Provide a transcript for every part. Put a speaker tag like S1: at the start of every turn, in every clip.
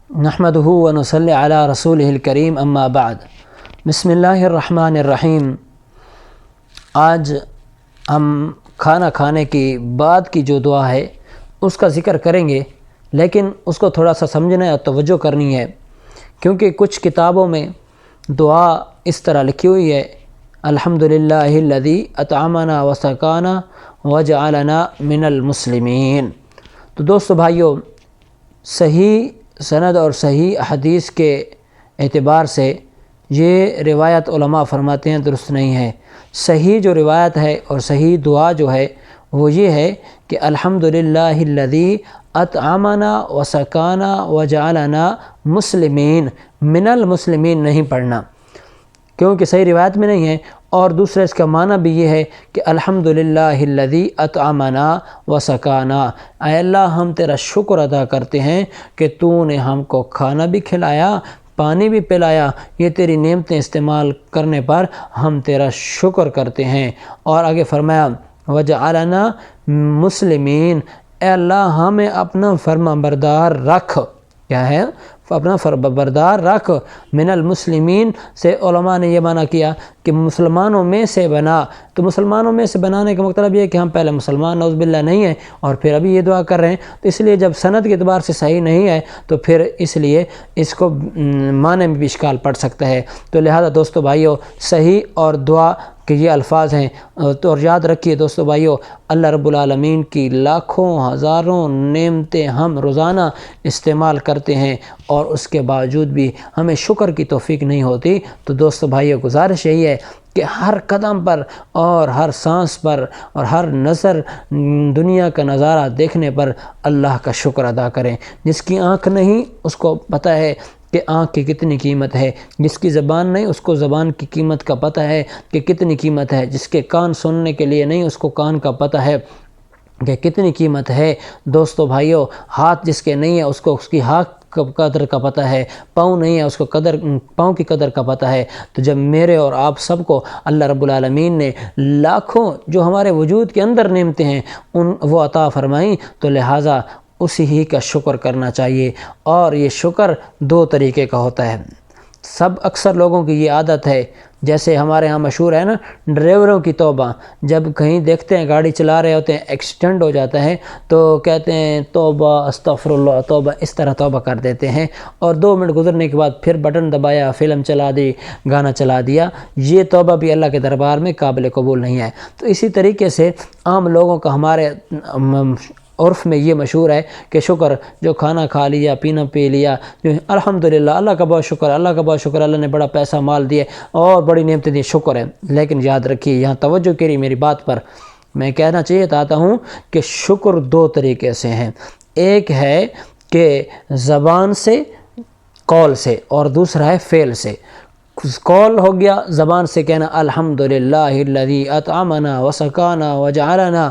S1: نحمدہ و نصلی علی رسولہ الکریم اما بعد بسم اللہ الرحمن الرحیم۔ آج ہم کھانا کھانے کی بعد کی جو دعا ہے اس کا ذکر کریں گے، لیکن اس کو تھوڑا سا سمجھنا اور توجہ کرنی ہے، کیونکہ کچھ کتابوں میں دعا اس طرح لکھی ہوئی ہے: الحمدللہ الذی اطعمنا وسقانا وجعلنا من المسلمین۔ تو دوستو بھائیو، صحیح سند اور صحیح حدیث کے اعتبار سے یہ روایت علماء فرماتے ہیں درست نہیں ہے۔ صحیح جو روایت ہے اور صحیح دعا جو ہے وہ یہ ہے کہ الحمدللہ الذی اطعمنا وسقانا وجعلنا مسلمین، من المسلمین نہیں پڑھنا، کیونکہ صحیح روایت میں نہیں ہے۔ اور دوسرا اس کا معنی بھی یہ ہے کہ الحمدللہ الذی اطعمنا وسقانا، اے اللہ ہم تیرا شکر ادا کرتے ہیں کہ تو نے ہم کو کھانا بھی کھلایا، پانی بھی پلایا، یہ تیری نعمتیں استعمال کرنے پر ہم تیرا شکر کرتے ہیں۔ اور آگے فرمایا وجعلنا مسلمین، اے اللہ ہمیں اپنا فرما بردار رکھ، کیا ہے؟ اپنا فرما بردار رکھ۔ من المسلمین سے علماء نے یہ معنی کیا کہ مسلمانوں میں سے بنا۔ تو مسلمانوں میں سے بنانے کا مطلب یہ ہے کہ ہم پہلے مسلمان نعوذ باللہ نہیں ہیں اور پھر ابھی یہ دعا کر رہے ہیں، تو اس لیے جب سند کے اعتبار سے صحیح نہیں ہے تو پھر اس لیے اس کو معنی میں بھی اشکال پڑ سکتا ہے۔ تو لہذا دوستو بھائیو، صحیح اور دعا کہ یہ الفاظ ہیں، تو اور یاد رکھیے دوستو بھائیو، اللہ رب العالمین کی لاکھوں ہزاروں نعمتیں ہم روزانہ استعمال کرتے ہیں اور اس کے باوجود بھی ہمیں شکر کی توفیق نہیں ہوتی۔ تو دوستو بھائیو، گزارش یہی ہے کہ ہر قدم پر اور ہر سانس پر اور ہر نظر دنیا کا نظارہ دیکھنے پر اللہ کا شکر ادا کریں۔ جس کی آنکھ نہیں اس کو پتہ ہے کہ آنکھ کی کتنی قیمت ہے، جس کی زبان نہیں اس کو زبان کی قیمت کا پتہ ہے کہ کتنی قیمت ہے، جس کے کان سننے کے لیے نہیں اس کو کان کا پتہ ہے کہ کتنی قیمت ہے۔ دوستو بھائیو، ہاتھ جس کے نہیں ہے اس کو اس کی ہاتھ قدر کا پتہ ہے، پاؤں نہیں ہے اس کو پاؤں کی قدر کا پتہ ہے۔ تو جب میرے اور آپ سب کو اللہ رب العالمین نے لاکھوں جو ہمارے وجود کے اندر نعمتیں ہیں وہ عطا فرمائیں، تو لہٰذا اسی ہی کا شکر کرنا چاہیے۔ اور یہ شکر دو طریقے کا ہوتا ہے۔ اکثر لوگوں کی یہ عادت ہے، جیسے ہمارے ہاں مشہور ہے نا ڈرائیوروں کی توبہ، جب کہیں دیکھتے ہیں گاڑی چلا رہے ہوتے ہیں ایکسیڈنٹ ہو جاتا ہے تو کہتے ہیں توبہ استغفر اللہ توبہ، اس طرح توبہ کر دیتے ہیں، اور 2 منٹ گزرنے کے بعد پھر بٹن دبایا، فلم چلا دی، گانا چلا دیا۔ یہ توبہ بھی اللہ کے دربار میں قابل قبول نہیں ہے۔ تو اسی طریقے سے عام لوگوں کا ہمارے عرف میں یہ مشہور ہے کہ شکر، جو کھانا کھا لیا، پینا پی لیا، جو الحمدللہ اللہ کا بہت شکر، اللہ کا بہت شکر، اللہ نے بڑا پیسہ مال دیا اور بڑی نعمتیں دی، شکر ہے۔ لیکن یاد رکھیے، یہاں توجہ کری میری بات پر، میں کہنا چاہتا ہوں کہ شکر 2 طریقے سے ہیں۔ ایک ہے کہ زبان سے، قول سے، اور دوسرا ہے فعل سے۔ قول ہو گیا زبان سے کہنا الحمدللہ الذی اطعمنا وسقانا وجعلنا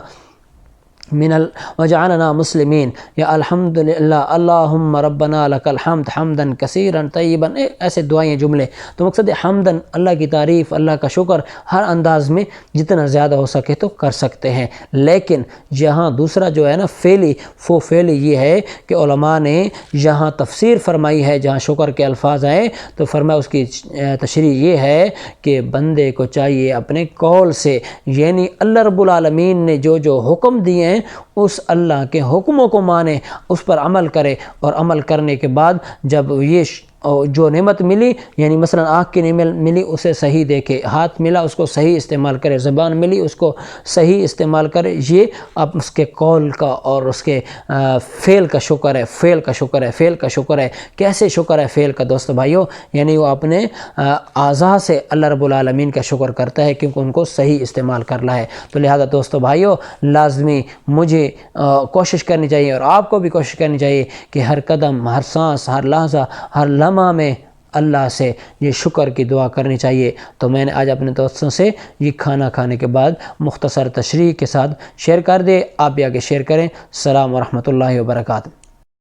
S1: مسلمین، یا الحمدللہ اللہم ربنا لک الحمد حمدا کثیرا طیبا، ایسے دعائیں جملے۔ تو مقصد حمدن اللہ کی تعریف، اللہ کا شکر ہر انداز میں جتنا زیادہ ہو سکے تو کر سکتے ہیں۔ لیکن یہاں دوسرا جو ہے نا فعلی یہ ہے کہ علماء نے یہاں تفسیر فرمائی ہے، جہاں شکر کے الفاظ آئے تو فرمایا اس کی تشریح یہ ہے کہ بندے کو چاہیے اپنے قول سے، یعنی اللہ رب العالمین نے جو حکم دیے ہیں اس اللہ کے حکموں کو مانے، اس پر عمل کرے، اور عمل کرنے کے بعد جب یہ جو نعمت ملی، یعنی مثلا آنکھ کی نعمت ملی اسے صحیح دیکھے، ہاتھ ملا اس کو صحیح استعمال کرے، زبان ملی اس کو صحیح استعمال کرے۔ یہ اب اس کے قول کا اور اس کے فعل کا شکر ہے، فعل کا شکر ہے۔ کیسے شکر ہے فعل کا دوستو بھائیو؟ یعنی وہ اپنے اعضاء سے اللہ رب العالمین کا شکر کرتا ہے کیونکہ ان کو صحیح استعمال کرنا ہے۔ تو لہذا دوستو بھائیو، لازمی مجھے کوشش کرنی چاہیے اور آپ کو بھی کوشش کرنی چاہیے کہ ہر قدم، ہر سانس، ہر لحظہ، ہر لمحہ میں اللہ سے یہ شکر کی دعا کرنی چاہیے۔ تو میں نے آج اپنے دوستوں سے یہ کھانا کھانے کے بعد مختصر تشریح کے ساتھ شیئر کر دے، آپ بھی آگے شیئر کریں۔ السلام ورحمۃ اللہ وبرکاتہ۔